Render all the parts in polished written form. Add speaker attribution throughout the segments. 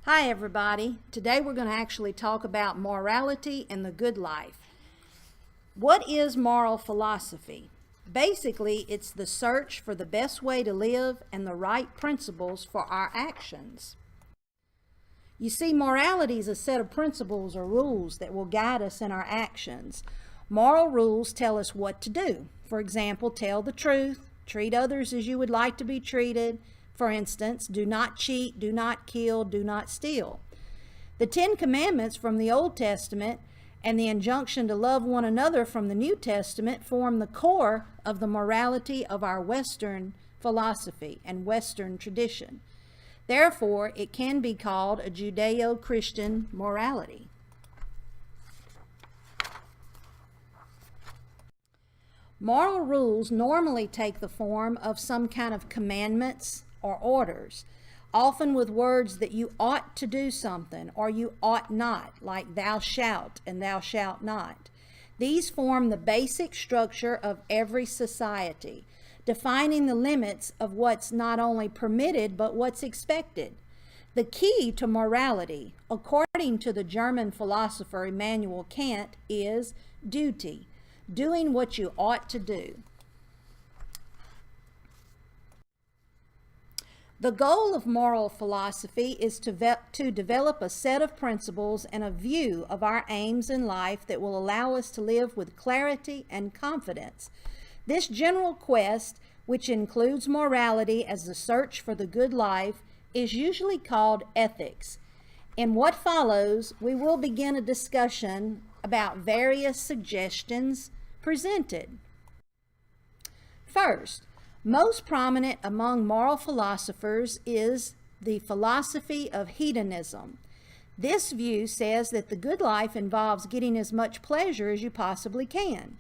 Speaker 1: Hi everybody. Today we're going to actually talk about morality and the good life. What is moral philosophy? Basically, it's the search for the best way to live and the right principles for our actions. You see, morality is a set of principles or rules that will guide us in our actions. Moral rules tell us what to do. For example, tell the truth, treat others as you would like to be treated. For instance, do not cheat, do not kill, do not steal. The Ten Commandments from the Old Testament and the injunction to love one another from the New Testament form the core of the morality of our Western philosophy and Western tradition. Therefore, it can be called a Judeo-Christian morality. Moral rules normally take the form of some kind of commandments or orders, often with words that you ought to do something or you ought not, like thou shalt and thou shalt not. These form the basic structure of every society, defining the limits of what's not only permitted but what's expected. The key to morality, according to the German philosopher Immanuel Kant, is duty, doing what you ought to do. The goal of moral philosophy is to develop a set of principles and a view of our aims in life that will allow us to live with clarity and confidence. This general quest, which includes morality as the search for the good life, is usually called ethics. In what follows, we will begin a discussion about various suggestions presented. First, most prominent among moral philosophers is the philosophy of hedonism. This view says that the good life involves getting as much pleasure as you possibly can.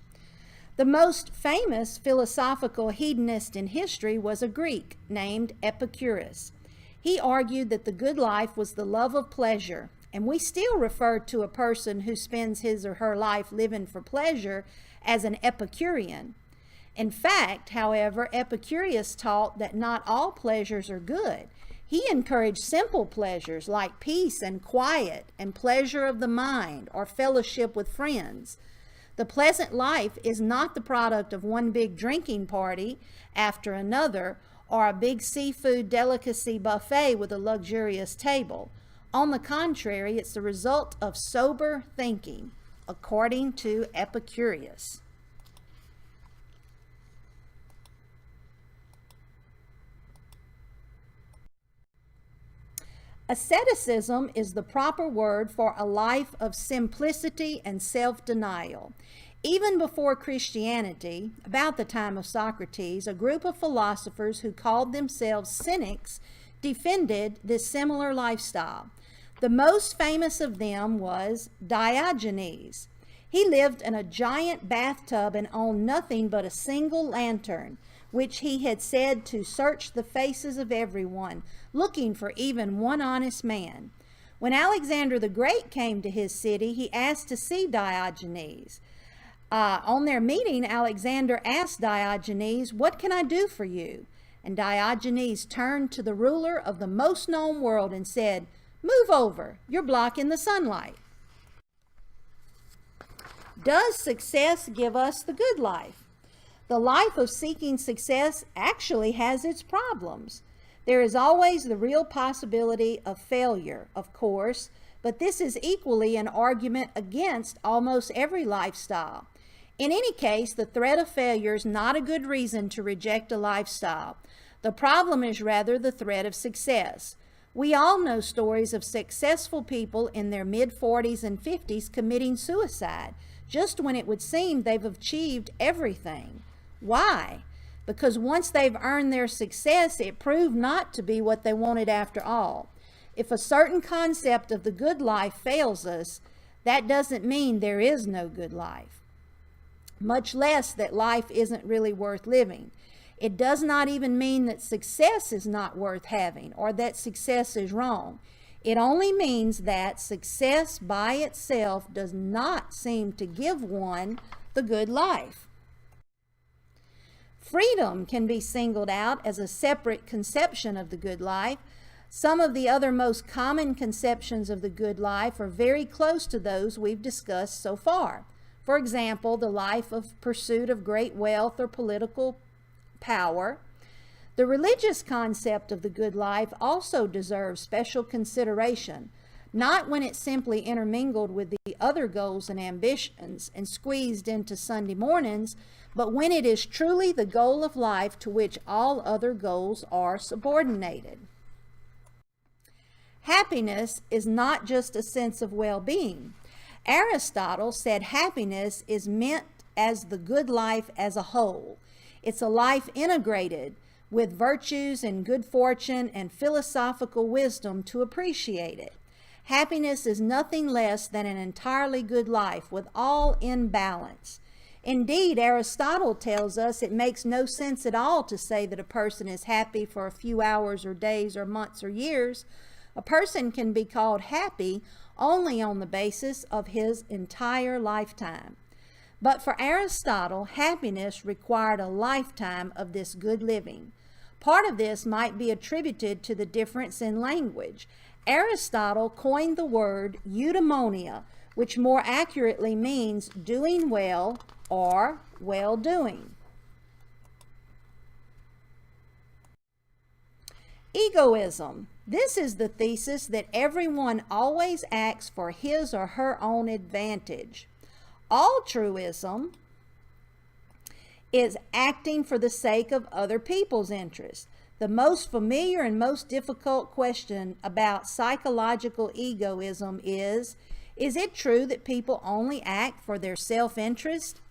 Speaker 1: The most famous philosophical hedonist in history was a Greek named Epicurus. He argued that the good life was the love of pleasure, and we still refer to a person who spends his or her life living for pleasure as an Epicurean. In fact, however, Epicurus taught that not all pleasures are good. He encouraged simple pleasures like peace and quiet and pleasure of the mind or fellowship with friends. The pleasant life is not the product of one big drinking party after another or a big seafood delicacy buffet with a luxurious table. On the contrary, it's the result of sober thinking, according to Epicurus. Asceticism is the proper word for a life of simplicity and self-denial. Even before Christianity, about the time of Socrates, a group of philosophers who called themselves Cynics defended this similar lifestyle. The most famous of them was Diogenes. He lived in a giant bathtub and owned nothing but a single lantern, which he had said to search the faces of everyone, looking for even one honest man. When Alexander the Great came to his city, he asked to see Diogenes. On their meeting, Alexander asked Diogenes, "What can I do for you?" And Diogenes turned to the ruler of the most known world and said, "Move over, you're blocking the sunlight." Does success give us the good life? The life of seeking success actually has its problems. There is always the real possibility of failure, of course, but this is equally an argument against almost every lifestyle. In any case, the threat of failure is not a good reason to reject a lifestyle. The problem is rather the threat of success. We all know stories of successful people in their mid-40s and 50s committing suicide, just when it would seem they've achieved everything. Why? Because once they've earned their success, it proved not to be what they wanted after all. If a certain concept of the good life fails us, that doesn't mean there is no good life, much less that life isn't really worth living. It does not even mean that success is not worth having or that success is wrong. It only means that success by itself does not seem to give one the good life. Freedom can be singled out as a separate conception of the good life. Some of the other most common conceptions of the good life are very close to those we've discussed so far. For example, the life of pursuit of great wealth or political power. The religious concept of the good life also deserves special consideration, not when it's simply intermingled with the other goals and ambitions and squeezed into Sunday mornings, but when it is truly the goal of life to which all other goals are subordinated. Happiness is not just a sense of well-being. Aristotle said happiness is meant as the good life as a whole. It's a life integrated with virtues and good fortune and philosophical wisdom to appreciate it. Happiness is nothing less than an entirely good life with all in balance. Indeed, Aristotle tells us it makes no sense at all to say that a person is happy for a few hours or days or months or years. A person can be called happy only on the basis of his entire lifetime. But for Aristotle, happiness required a lifetime of this good living. Part of this might be attributed to the difference in language. Aristotle coined the word eudaimonia, which more accurately means doing well or well-doing. Egoism. This is the thesis that everyone always acts for his or her own advantage. Altruism is acting for the sake of other people's interests. The most familiar and most difficult question about psychological egoism is it true that people only act for their self-interest?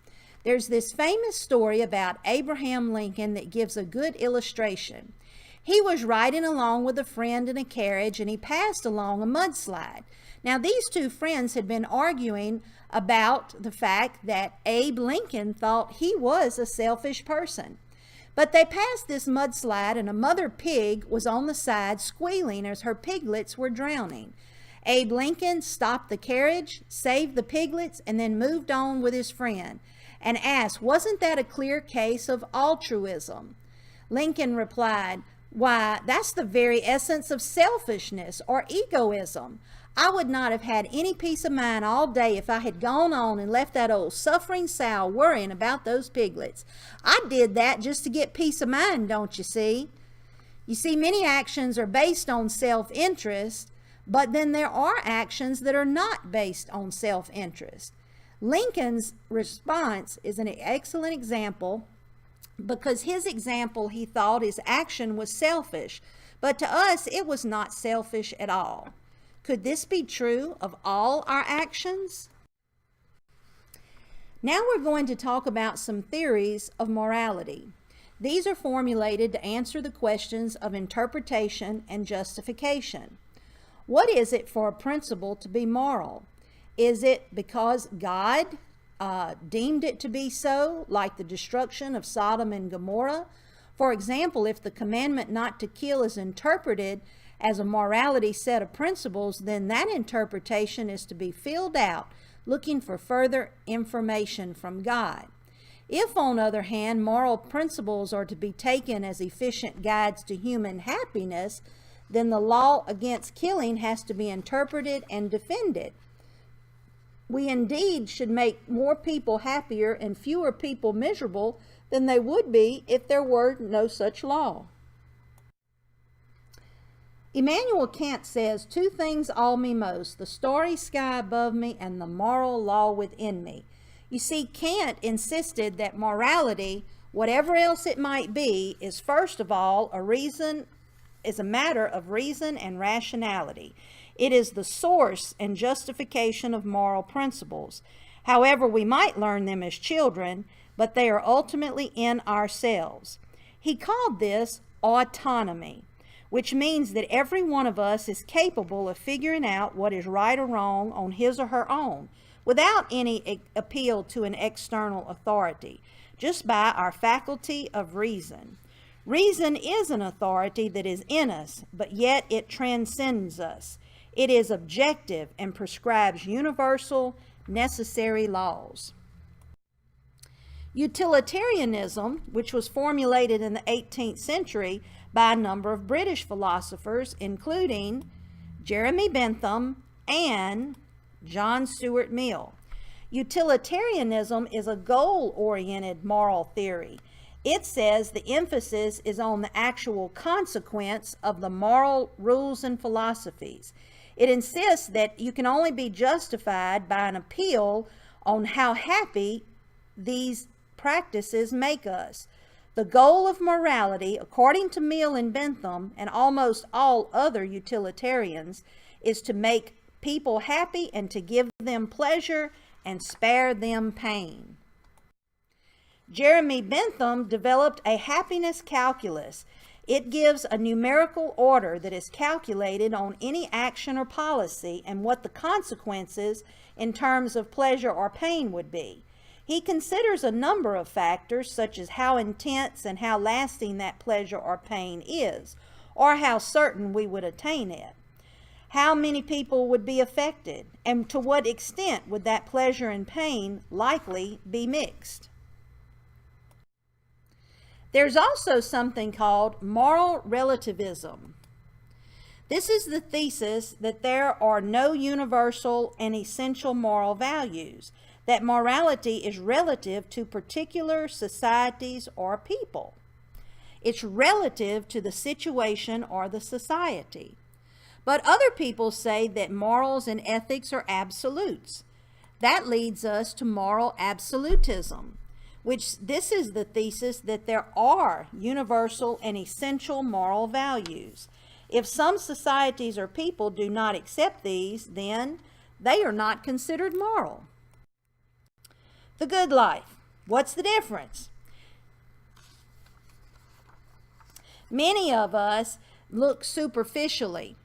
Speaker 1: There's this famous story about Abraham Lincoln that gives a good illustration. He was riding along with a friend in a carriage and he passed along a mudslide. Now, these two friends had been arguing about the fact that Abe Lincoln thought he was a selfish person. But they passed this mudslide and a mother pig was on the side squealing as her piglets were drowning. Abe Lincoln stopped the carriage, saved the piglets, and then moved on with his friend and asked, "Wasn't that a clear case of altruism?" Lincoln replied, "Why, that's the very essence of selfishness or egoism. I would not have had any peace of mind all day if I had gone on and left that old suffering sow worrying about those piglets. I did that just to get peace of mind, don't you see?" You see, many actions are based on self-interest, but then there are actions that are not based on self-interest. Lincoln's response is an excellent example because his example, he thought his action was selfish, but to us it was not selfish at all. Could this be true of all our actions? Now we're going to talk about some theories of morality. These are formulated to answer the questions of interpretation and justification. What is it for a principle to be moral? Is it because God deemed it to be so, like the destruction of Sodom and Gomorrah? For example, if the commandment not to kill is interpreted as a morality set of principles, then that interpretation is to be filled out, looking for further information from God. If, on the other hand, moral principles are to be taken as efficient guides to human happiness, then the law against killing has to be interpreted and defended. We indeed should make more people happier and fewer people miserable than they would be if there were no such law. Immanuel Kant says, "Two things awe me most, the starry sky above me and the moral law within me." You see, Kant insisted that morality, whatever else it might be, is first of all a matter of reason and rationality. It is the source and justification of moral principles. However, we might learn them as children, but they are ultimately in ourselves. He called this autonomy, which means that every one of us is capable of figuring out what is right or wrong on his or her own, without any appeal to an external authority, just by our faculty of reason. Reason is an authority that is in us, but yet it transcends us. It is objective and prescribes universal, necessary laws. Utilitarianism, which was formulated in the 18th century, by a number of British philosophers, including Jeremy Bentham and John Stuart Mill. Utilitarianism is a goal-oriented moral theory. It says the emphasis is on the actual consequence of the moral rules and philosophies. It insists that you can only be justified by an appeal on how happy these practices make us. The goal of morality, according to Mill and Bentham and almost all other utilitarians, is to make people happy and to give them pleasure and spare them pain. Jeremy Bentham developed a happiness calculus. It gives a numerical order that is calculated on any action or policy and what the consequences in terms of pleasure or pain would be. He considers a number of factors, such as how intense and how lasting that pleasure or pain is, or how certain we would attain it. How many people would be affected, and to what extent would that pleasure and pain likely be mixed? There's also something called moral relativism. This is the thesis that there are no universal and essential moral values, that morality is relative to particular societies or people. It's relative to the situation or the society. But other people say that morals and ethics are absolutes. That leads us to moral absolutism, which this is the thesis that there are universal and essential moral values. If some societies or people do not accept these, then they are not considered moral. The good life. What's the difference? Many of us look superficially.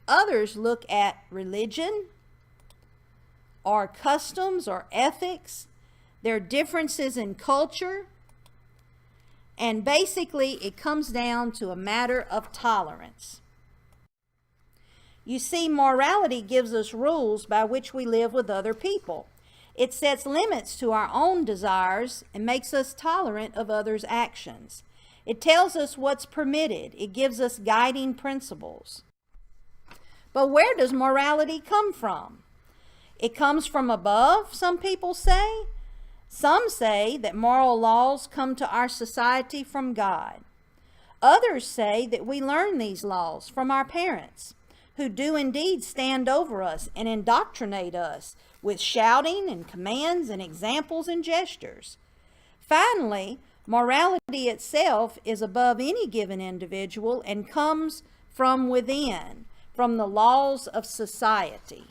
Speaker 1: Others look at religion or customs or ethics, their differences in culture, and basically it comes down to a matter of tolerance. You see, morality gives us rules by which we live with other people. It sets limits to our own desires and makes us tolerant of others' actions. It tells us what's permitted. It gives us guiding principles. But where does morality come from? It comes from above, some people say. Some say that moral laws come to our society from God. Others say that we learn these laws from our parents, who do indeed stand over us and indoctrinate us with shouting and commands and examples and gestures. Finally, morality itself is above any given individual and comes from within, from the laws of society.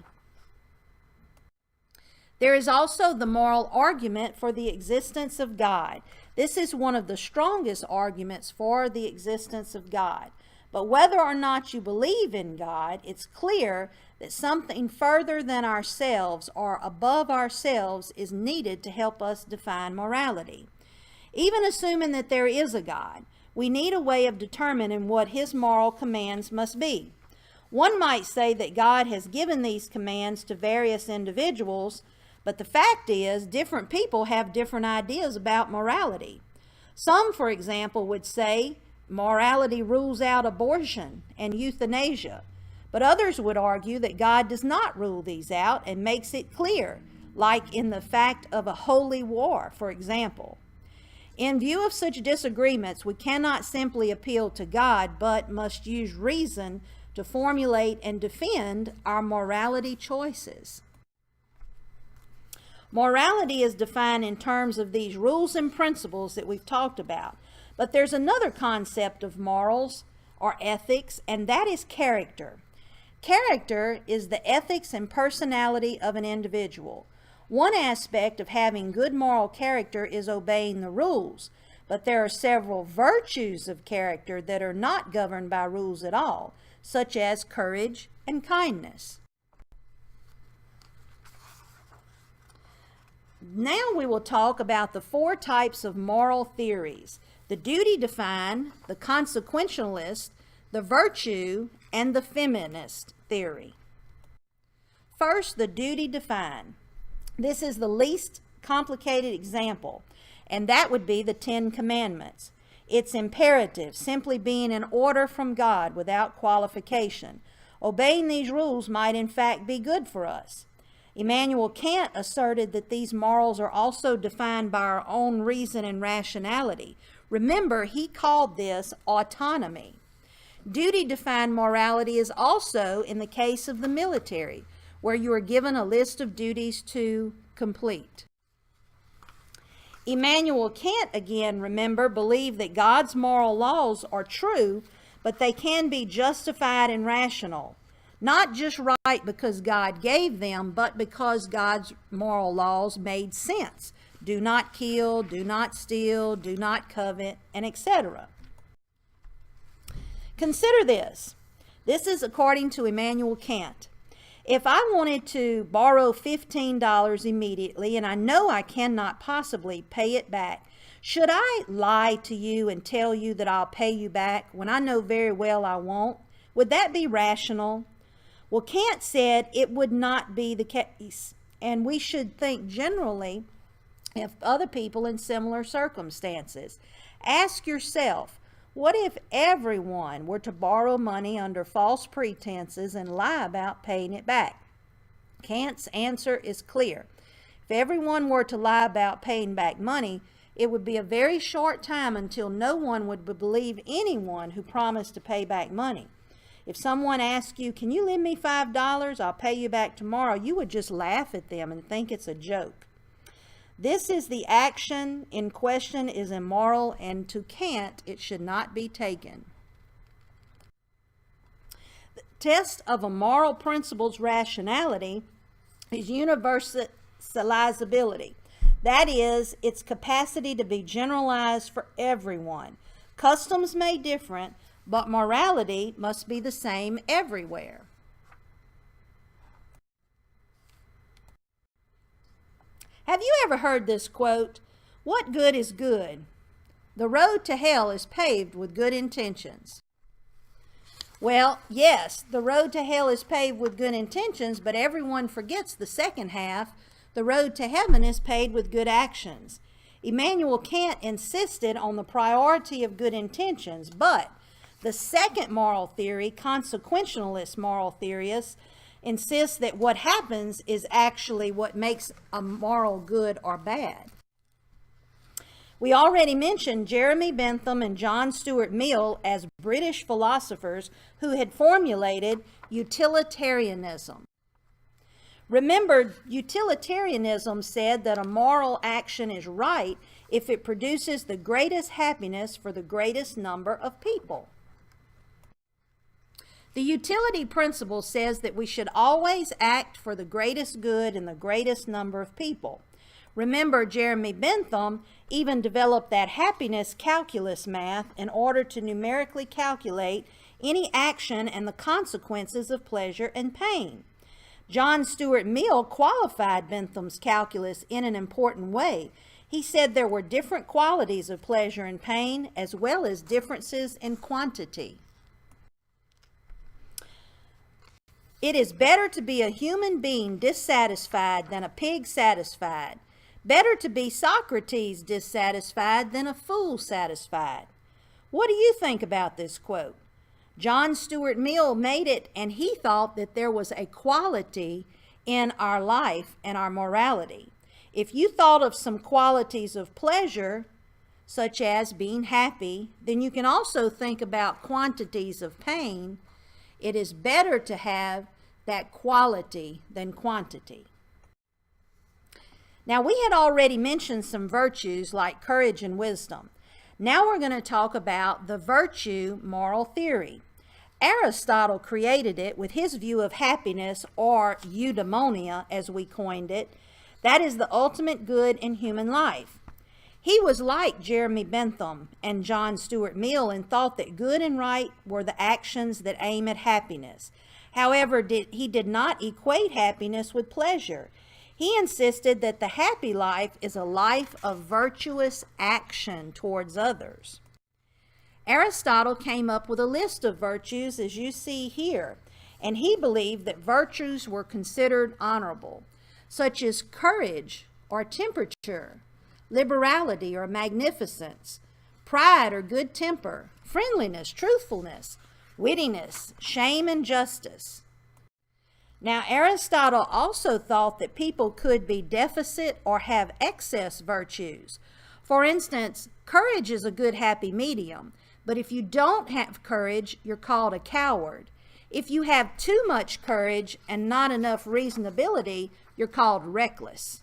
Speaker 1: There is also the moral argument for the existence of God. This is one of the strongest arguments for the existence of God. But whether or not you believe in God, it's clear that something further than ourselves or above ourselves is needed to help us define morality. Even assuming that there is a God, we need a way of determining what His moral commands must be. One might say that God has given these commands to various individuals, but the fact is, different people have different ideas about morality. Some, for example, would say morality rules out abortion and euthanasia, but others would argue that God does not rule these out and makes it clear, like in the fact of a holy war, for example. In view of such disagreements, we cannot simply appeal to God, but must use reason to formulate and defend our morality choices. Morality is defined in terms of these rules and principles that we've talked about. But there's another concept of morals or ethics, and that is character. Character is the ethics and personality of an individual. One aspect of having good moral character is obeying the rules, but there are several virtues of character that are not governed by rules at all, such as courage and kindness. Now we will talk about the four types of moral theories: the duty-defined, the consequentialist, the virtue, and the feminist theory. First, the duty-defined. This is the least complicated example, and that would be the Ten Commandments. It's imperative, simply being in order from God without qualification. Obeying these rules might in fact be good for us. Immanuel Kant asserted that these morals are also defined by our own reason and rationality. Remember, he called this autonomy. Duty-defined morality is also in the case of the military, where you are given a list of duties to complete. Immanuel Kant, again, remember, believed that God's moral laws are true, but they can be justified and rational. Not just right because God gave them, but because God's moral laws made sense. Do not kill, do not steal, do not covet, and etc. Consider this. This is according to Immanuel Kant. If I wanted to borrow $15 immediately, and I know I cannot possibly pay it back, should I lie to you and tell you that I'll pay you back when I know very well I won't? Would that be rational? Well, Kant said it would not be the case, and we should think generally of other people in similar circumstances. Ask yourself, what if everyone were to borrow money under false pretenses and lie about paying it back? Kant's answer is clear. If everyone were to lie about paying back money, it would be a very short time until no one would believe anyone who promised to pay back money. If someone asks you, can you lend me $5? I'll pay you back tomorrow, you would just laugh at them and think it's a joke. This is the action in question is immoral, and to Kant, it should not be taken. The test of a moral principle's rationality is universalizability. That is, its capacity to be generalized for everyone. Customs may differ, but morality must be the same everywhere. Have you ever heard this quote? What good is good? The road to hell is paved with good intentions. Well, yes, the road to hell is paved with good intentions, but everyone forgets the second half. The road to heaven is paved with good actions. Immanuel Kant insisted on the priority of good intentions, but the second moral theory, consequentialist moral theorists, insists that what happens is actually what makes a moral good or bad. We already mentioned Jeremy Bentham and John Stuart Mill as British philosophers who had formulated utilitarianism. Remember, utilitarianism said that a moral action is right if it produces the greatest happiness for the greatest number of people. The utility principle says that we should always act for the greatest good in the greatest number of people. Remember, Jeremy Bentham even developed that happiness calculus math in order to numerically calculate any action and the consequences of pleasure and pain. John Stuart Mill qualified Bentham's calculus in an important way. He said there were different qualities of pleasure and pain, as well as differences in quantity. It is better to be a human being dissatisfied than a pig satisfied. Better to be Socrates dissatisfied than a fool satisfied. What do you think about this quote? John Stuart Mill made it, and he thought that there was a quality in our life and our morality. If you thought of some qualities of pleasure, such as being happy, then you can also think about quantities of pain. It is better to have that quality than quantity. Now, we had already mentioned some virtues like courage and wisdom. Now we're going to talk about the virtue moral theory. Aristotle created it with his view of happiness, or eudaimonia as we coined it. That is the ultimate good in human life. He was like Jeremy Bentham and John Stuart Mill and thought that good and right were the actions that aim at happiness. However, he did not equate happiness with pleasure. He insisted that the happy life is a life of virtuous action towards others. Aristotle came up with a list of virtues as you see here, and he believed that virtues were considered honorable, such as courage or temperature, liberality or magnificence, pride or good temper, friendliness, truthfulness, wittiness, shame, and justice. Now, Aristotle also thought that people could be deficit or have excess virtues. For instance, courage is a good happy medium, but if you don't have courage, you're called a coward. If you have too much courage and not enough reasonability, you're called reckless.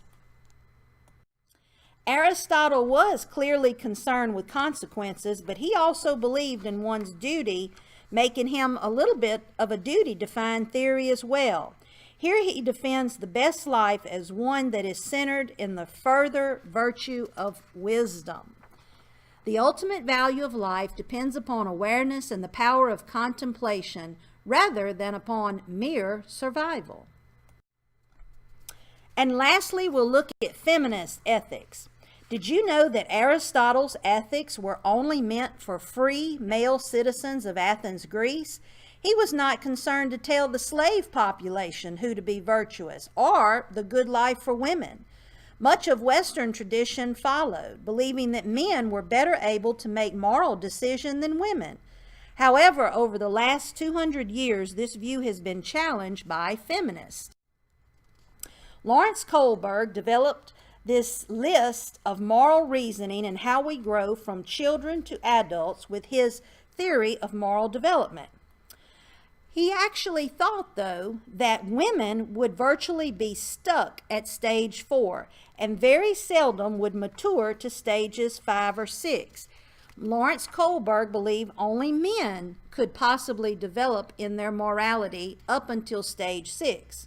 Speaker 1: Aristotle was clearly concerned with consequences, but he also believed in one's duty, making him a little bit of a duty-defined theory as well. Here he defends the best life as one that is centered in the further virtue of wisdom. The ultimate value of life depends upon awareness and the power of contemplation rather than upon mere survival. And lastly, we'll look at feminist ethics. Did you know that Aristotle's ethics were only meant for free male citizens of Athens, Greece? He was not concerned to tell the slave population who to be virtuous or the good life for women. Much of Western tradition followed, believing that men were better able to make moral decisions than women. However, over the last 200 years, this view has been challenged by feminists. Lawrence Kohlberg developed this list of moral reasoning and how we grow from children to adults with his theory of moral development. He actually thought, though, that women would virtually be stuck at stage 4 and very seldom would mature to stages 5 or 6. Lawrence Kohlberg believed only men could possibly develop in their morality up until stage 6.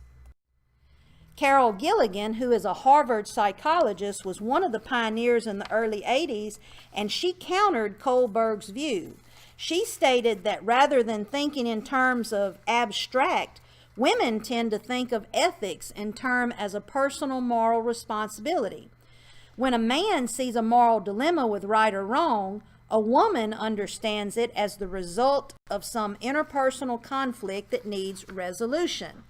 Speaker 1: Carol Gilligan, who is a Harvard psychologist, was one of the pioneers in the early 80s, and she countered Kohlberg's view. She stated that rather than thinking in terms of abstract, women tend to think of ethics in terms as a personal moral responsibility. When a man sees a moral dilemma with right or wrong, a woman understands it as the result of some interpersonal conflict that needs resolution.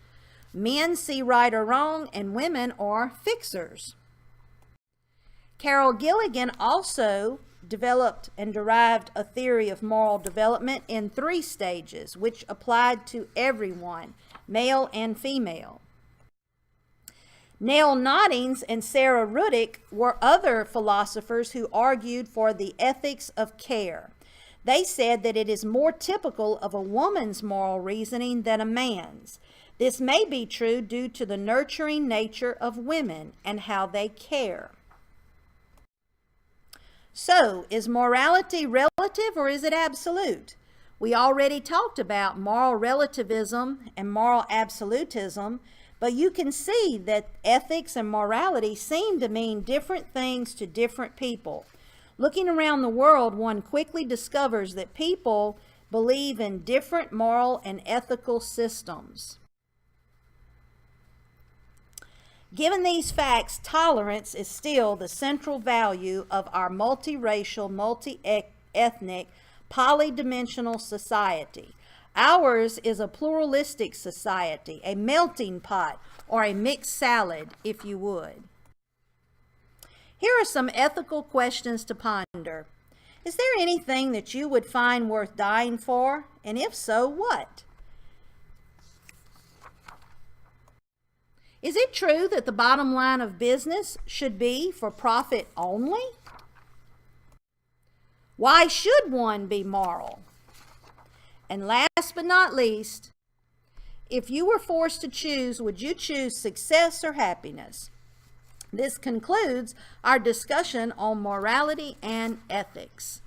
Speaker 1: Men see right or wrong, and women are fixers. Carol Gilligan also developed and derived a theory of moral development in 3 stages, which applied to everyone, male and female. Nell Noddings and Sarah Rudick were other philosophers who argued for the ethics of care. They said that it is more typical of a woman's moral reasoning than a man's. This may be true due to the nurturing nature of women and how they care. So, is morality relative or is it absolute? We already talked about moral relativism and moral absolutism, but you can see that ethics and morality seem to mean different things to different people. Looking around the world, one quickly discovers that people believe in different moral and ethical systems. Given these facts, tolerance is still the central value of our multiracial, multi-ethnic, polydimensional society. Ours is a pluralistic society, a melting pot, or a mixed salad, if you would. Here are some ethical questions to ponder. Is there anything that you would find worth dying for? And if so, what? Is it true that the bottom line of business should be for profit only? Why should one be moral? And last but not least, if you were forced to choose, would you choose success or happiness? This concludes our discussion on morality and ethics.